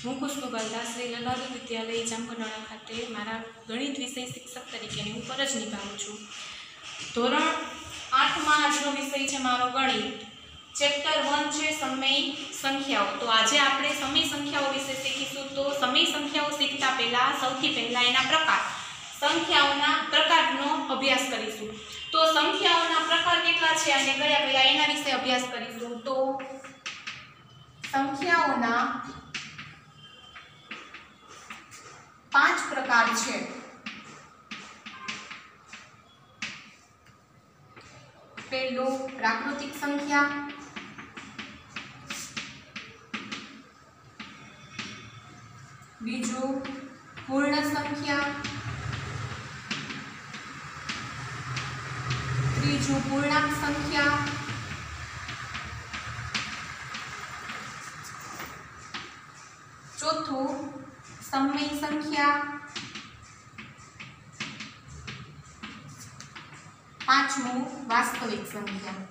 હું ખુશ્બુ ગલદા શ્રી લલાલી વિદ્યાલય જામકંડોળા ખાતે મારા ગણિત વિષય શિક્ષક તરીકેની હું ફરજ નિભાવું છું. ધોરણ 8માં આજનો વિષય છે મારો ગણિત. ચેપ્ટર 1 છે સમય સંખ્યાઓ. તો આજે આપણે સમય સંખ્યાઓ વિશે શીખીશું. તો સમય સંખ્યાઓ શીખતા પહેલા સૌથી પહેલા એના પ્રકાર, સંખ્યાઓના પ્રકારનો અભ્યાસ કરીશું. તો સંખ્યાઓના પ્રકાર કેટલા છે અને કયા કયા એના વિશે અભ્યાસ કરીશું. તો સંખ્યાઓના 5 પ્રકાર છે. પહેલું પ્રાકૃતિક સંખ્યા, બીજું પૂર્ણ સંખ્યા, ત્રીજું પૂર્ણાંક સંખ્યા, ચોથું સમય સંખ્યા, પાંચમું વાસ્તવિક સંખ્યા.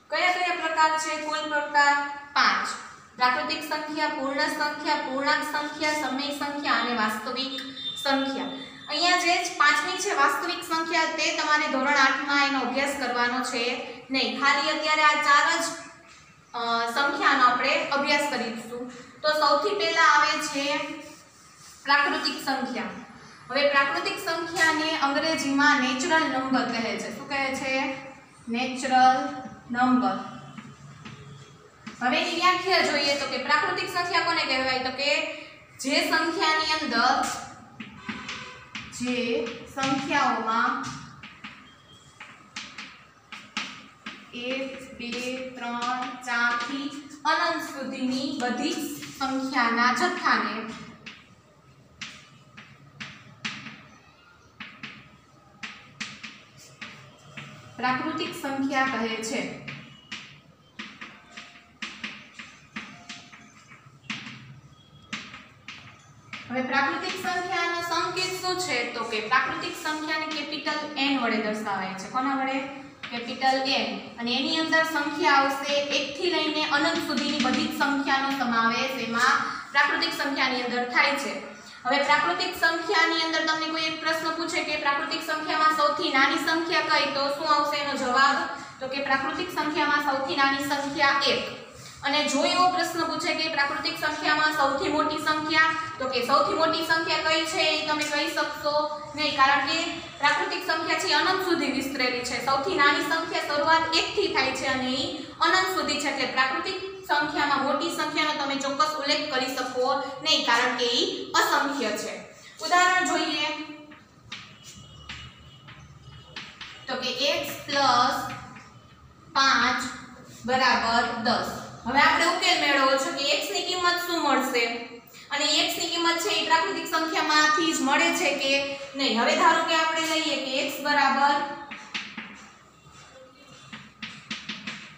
કયા કયા પ્રકાર છે? કુલ પ્રકાર 5: પ્રાકૃતિક સંખ્યા, પૂર્ણ સંખ્યા, પૂર્ણાંક સંખ્યા, સમય સંખ્યા અને વાસ્તવિક સંખ્યા. અહીંયા જે પાંચમી છે વાસ્તવિક સંખ્યા, તે તમારે ધોરણ 8માં એનો અભ્યાસ કરવાનો છે નહીં. ખાલી અત્યારે આ 4 જ સંખ્યાનો આપણે અભ્યાસ કરીશું. તો સૌથી પહેલા આવે છે પ્રાકૃતિક સંખ્યા. હવે પ્રાકૃતિક સંખ્યાને અંગ્રેજીમાં નેચરલ નંબર કહે છે. શું કહે છે? Natural number. હવે એની વ્યાખ્યા જોઈએ તો કે પ્રાકૃતિક સંખ્યા કોને કહેવાય? તો કે જે સંખ્યાની અંદર, જે સંખ્યાઓમાં 1 2 3 4 થી અનંત સુધીની બધી સંખ્યાના જથ્થાને પ્રાકૃતિક સંખ્યા કહે છે. હવે પ્રાકૃતિક સંખ્યાનો સંકેત શું છે? તો કે પ્રાકૃતિક સંખ્યાને કેપિટલ N વડે દર્શાવાય છે. કોના વડે? Capital N. અને એની અંદર સંખ્યા આવશે 1 થી લઈને અનંત સુધીની બધી જ સંખ્યાનો સમાવેશ એમાં પ્રાકૃતિક સંખ્યાની અંદર થાય છે. હવે પ્રાકૃતિક સંખ્યાની અંદર તમને કોઈ એક પ્રશ્ન પૂછે કે પ્રાકૃતિક સંખ્યામાં સૌથી નાની સંખ્યા કઈ, તો શું આવશે એનો જવાબ? તો કે પ્રાકૃતિક સંખ્યામાં સૌથી નાની સંખ્યા 1. અને જો એવો પ્રશ્ન પૂછે કે પ્રાકૃતિક સંખ્યામાં સૌથી મોટી સંખ્યા, તો કે સૌથી મોટી સંખ્યા કઈ છે એ તમે કહી શકશો નહીં, કારણ કે પ્રાકૃતિક સંખ્યા છે અનંત સુધી વિસ્તરેલી છે. સૌથી નાની સંખ્યા શરૂઆત 1 થી થાય છે અને એ અનંત સુધી છે. એટલે પ્રાકૃતિક સંખ્યામાં મોટી સંખ્યાનો તમે ચોક્કસ ઉલ્લેખ કરી શકો નહીં, કારણ કે એ અસંખ્ય છે. ઉદાહરણ જોઈએ તો કે x + 5 = 10. હવે આપણે ઉકેલ મેળવવો છે કે x ની કિંમત શું મળશે અને x ની કિંમત છે એ પ્રાકૃતિક સંખ્યામાંથી જ મળે છે કે નહીં. હવે ધારો કે આપણે લઈએ કે x =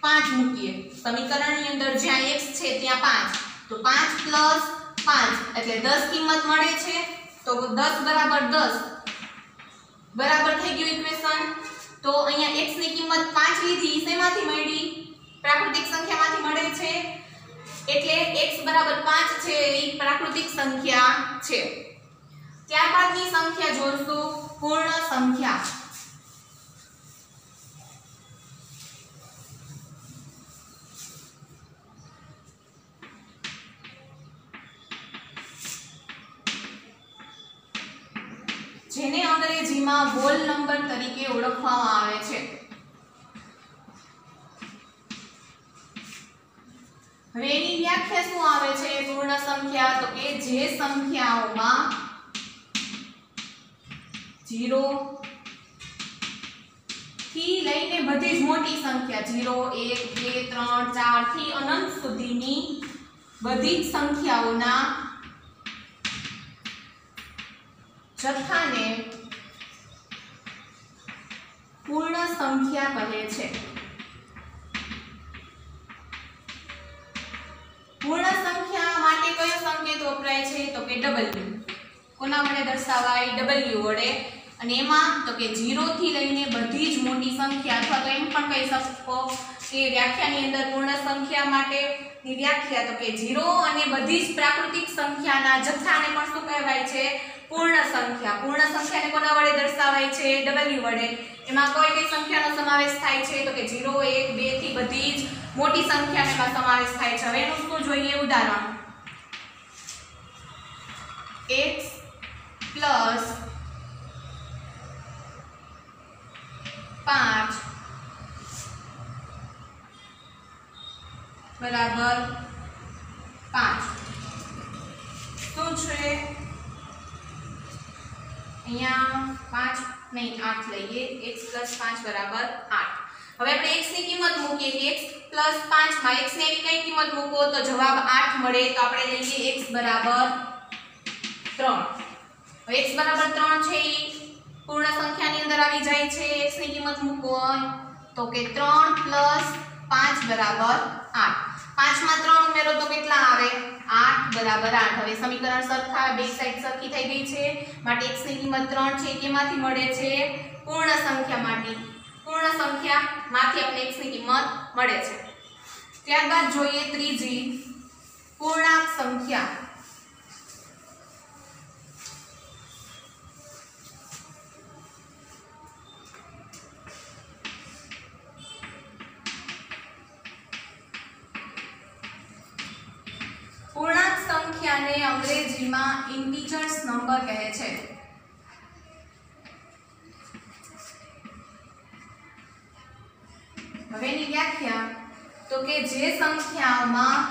5 મૂકીએ સમીકરણની અંદર, જ્યાં x છે ત્યાં 5. તો 5 + 5 એટલે 10 કિંમત મળે છે. તો 10 = 10 બરાબર થઈ ગયું ઇક્વેશન. તો અહીંયા x ની કિંમત 5 લીધી, શેમાંથી મળી? પ્રાકૃતિક સંખ્યામાંથી મળે છે. એટલે x = 5 છે એ પ્રાકૃતિક સંખ્યા છે. ત્યારબાદની સંખ્યા જોઈશું પૂર્ણ સંખ્યા. જેને અંગ્રેજીમાં હોલ નંબર તરીકે ઓળખવામાં આવે છે. હવે એની વ્યાખ્યા શું આવે છે પૂર્ણ સંખ્યા? તો કે જે સંખ્યાઓમાં 0 થી લઈને બધી જ મોટી સંખ્યા 0 1 2 3 4 થી અનંત સુધીની બધી જ સંખ્યાઓના જથ્થાને પૂર્ણ સંખ્યા કહે છે. પૂર્ણ સંખ્યા માટે કયો સંકેત વપરાય છે? તો કે W. કોના વડે દર્શાવાય? W વડે. અને એમાં તો કે 0 થી લઈને બધી જ મોટી સંખ્યા, અથવા તો એમ પણ કહી શકો કે વ્યાખ્યાની અંદર પૂર્ણ સંખ્યા માટેની વ્યાખ્યા તો કે 0 અને બધી જ પ્રાકૃતિક સંખ્યાના જથ્થાને પણ શું કહેવાય છે? પૂર્ણ સંખ્યા. પૂર્ણ સંખ્યાને કોના વડે દર્શાવાય છે? w વડે. એમાં કઈ સંખ્યાનો સમાવેશ થાય છે? તો કે 0 1 2 થી બધી જ મોટી સંખ્યાનો એમાં સમાવેશ થાય છે. હવે એનું શું જોઈએ ઉદાહરણ? x + 5 બરાબર 5 શું છે? અહીંયા 5 નહીં 8 લઈએ. x + 5 બરાબર 8. હવે આપણે x ની કિંમત મૂકીએ કે x + 5 માં x ની કઈ કિંમત મૂકો તો જવાબ 8 મળે. તો આપણે લઈએ x બરાબર 3. હવે x બરાબર 3 છે ઈ પૂર્ણ સંખ્યાની અંદર આવી જાય છે. x ની કિંમત મૂકો તો કે 3 + 5 બરાબર 8. 5 માં 3 ઉમેરો તો કેટલા આવે? 8 બરાબર 8. હવે સમીકરણ સરખા, બે સાઈડ સરખી થઈ ગઈ છે. માટે x ની કિંમત 3 છે. કેમાંથી મળે છે? પૂર્ણ સંખ્યામાંથી. પૂર્ણ સંખ્યામાંથી આપણે x ની કિંમત મળે છે. ત્યારબાદ જોઈએ ત્રીજી પૂર્ણાંક સંખ્યા. પૂર્ણાંક સંખ્યાને અંગ્રેજીમાં ઇન્ટીજર્સ નંબર કહે છે. હવેની વ્યાખ્યા તો કે જે સંખ્યામાં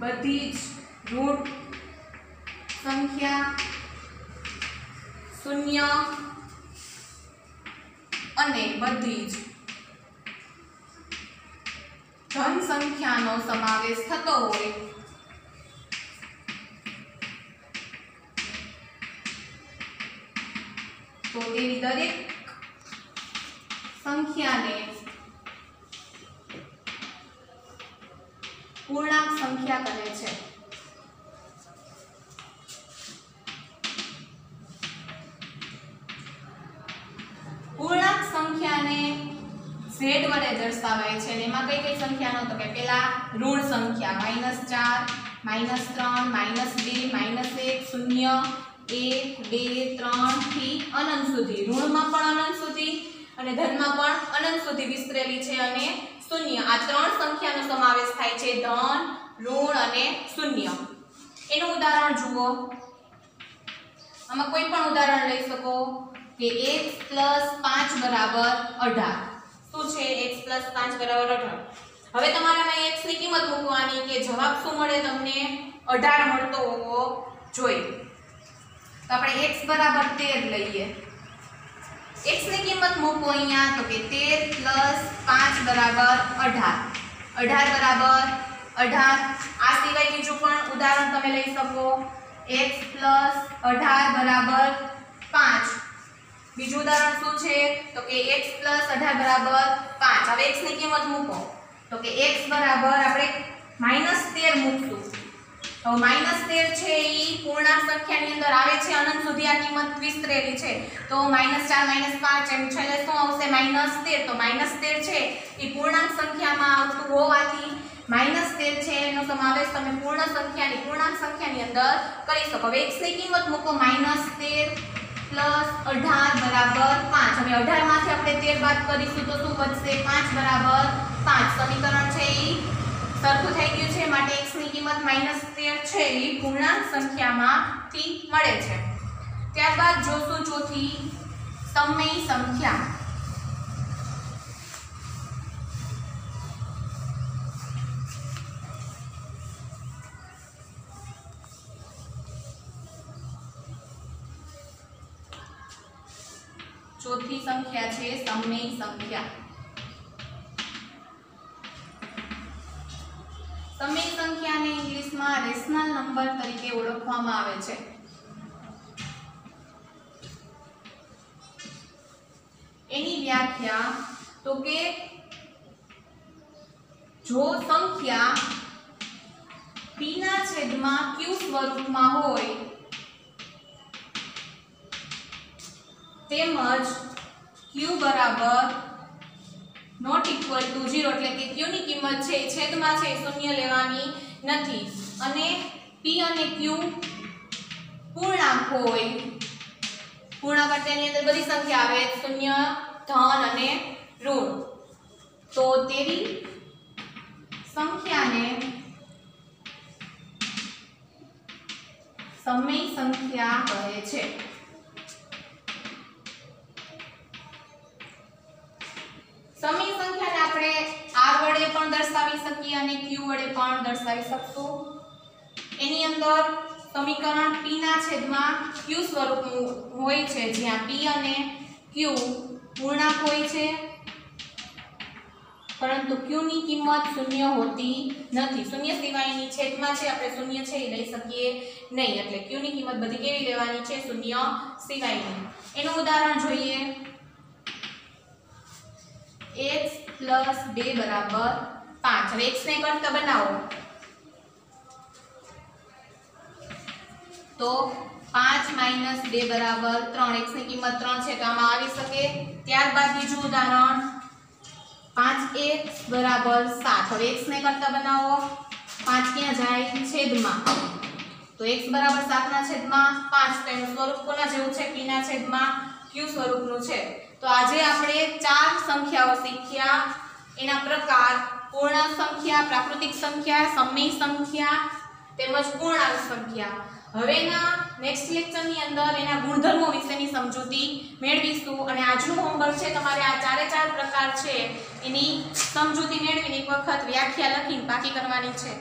બધી જ ઋણ સંખ્યા, શૂન્ય અને બધી જ ધન સંખ્યાનો સમાવેશ થતો હોય તો તેવી દરેક સંખ્યાને પૂર્ણાંક સંખ્યા કહે છે. પૂર્ણાંક સંખ્યાને z વડે દર્શાવાય છે. અને એમાં કઈ સંખ્યાનો તો કે પેલા ઋણ સંખ્યા -4 -3 -2 -1 0 1 2 3 થી અનંત સુધી. ઋણમાં પણ અનંત સુધી અને ધનમાં પણ અનંત સુધી વિસ્તરેલી છે. અને શૂન્ય, આ ત્રણ સંખ્યાનો સમાવેશ થાય છે. ધન, ઋણ અને શૂન્ય. એનું ઉદાહરણ જુઓ. આમાં કોઈ પણ ઉદાહરણ લઈ શકો કે x + 5 બરાબર 18. શું છે? x + 5 બરાબર 18. હવે તમારામાં x ની કિંમત મૂકવાની કે જવાબ શું મળે તમને? 18 મળતો હોવો જોઈએ. તો આપણે x બરાબર 13 લઈએ. x ની કિંમત મૂકો અહીંયા તો કે 13 + 5 બરાબર 18. 18 બરાબર 18. આ સિવાય બીજું પણ ઉદાહરણ તમે લઈ શકો. x + 18 બરાબર 5. બીજું ઉદાહરણ શું છે? તો કે x + 18 બરાબર 5. હવે x ની કિંમત મૂકો તો કે x બરાબર આપણે -13 મૂકશું. તો -13 છે ઈ પૂર્ણાંક સંખ્યાની અંદર આવે છે. અનંત સુધી આ કિંમત વિસ્તરેલી છે. તો -4 -5 એમ છેલ્લે શું આવશે? -13. તો -13 છે ઈ પૂર્ણાંક સંખ્યામાં આવતું હોવાથી -13 છે એનો સમાવેશ તમે પૂર્ણાંક સંખ્યાની અંદર કરી શકો. હવે x ની કિંમત મૂકો -13 + 18 બરાબર 5. હવે 18 માંથી આપણે 13 બાદ કરીશું તો શું બચશે? 5 બરાબર 5. સમીકરણ છે ઈ સરખું થઈ ગયું છે. માટે x ની કિંમત -13 છે ઈ પૂર્ણાંક સંખ્યામાંથી મળે છે. ત્યારબાદ જોશું ચોથી સમય સંખ્યા. ચોથી સંખ્યા છે સમય સંખ્યા. સમય સંખ્યાને ઇંગ્લિશમાં રેશનલ નંબર તરીકે ઓળખવામાં આવે છે. એની વ્યાખ્યા તો કે જો સંખ્યા p ના છેદમાં q સ્વરૂપમાં હોય તેમજ q બરાબર નોટ ઇક્વલ ટુ 0 એટલે કે q ની કિંમત છે છેદમાં છે શૂન્ય લેવાની નથી અને p અને q પૂર્ણાંક હોય પૂર્ણાંક તેની અંદર બધી સંખ્યા આવે શૂન્ય ધન અને ઋણ તો તેવી સંખ્યાને સમય સંખ્યા કહે છે। સમય સંખ્યાને આપણે r વડે પણ દર્શાવી શકીએ અને q વડે પણ દર્શાવી શકશું। એની અંદર સમીકરણ p ના છેદમાં q સ્વરૂપનું હોય છે જ્યાં p અને q પૂર્ણાંક હોય છે પરંતુ q ની કિંમત શૂન્ય હોતી નથી શૂન્ય સિવાયની છેદમાં છે આપણે શૂન્ય છે એ લઈ શકીએ નહીં એટલે q ની કિંમત બધી કેવી લેવાની છે શૂન્ય સિવાયની। એનું ઉદાહરણ જોઈએ x + 2 બરાબર 5 હવે x ને કરતા બનાવો તો 5 - 2 બરાબર 3 x ની કિંમત 3 છે તો આમાં આવી શકે। ત્યારબાદ બીજું ઉદાહરણ 5x બરાબર 7 હવે x ને કરતા બનાવો 5 ક્યાં જાય છેદમાં તો x બરાબર 7 ના છેદમાં 5 તેનું સ્વરૂપ કોના જેવું છે p ના છેદમાં q સ્વરૂપનું છે। તો આજે આપણે 4 સંખ્યાઓ શીખ્યા એના પ્રકાર પૂર્ણ સંખ્યા પ્રાકૃતિક સંખ્યા સમય સંખ્યા તેમજ પૂર્ણાંક સંખ્યા। હવેના નેક્સ્ટ લેક્ચરની અંદર એના ગુણધર્મો વિશેની સમજૂતી મેળવીશું અને આજનું હોમવર્ક છે તમારે આ ચારે ચાર પ્રકાર છે એની સમજૂતી મેળવીને એક વખત વ્યાખ્યા લખીને પાકી કરવાની છે।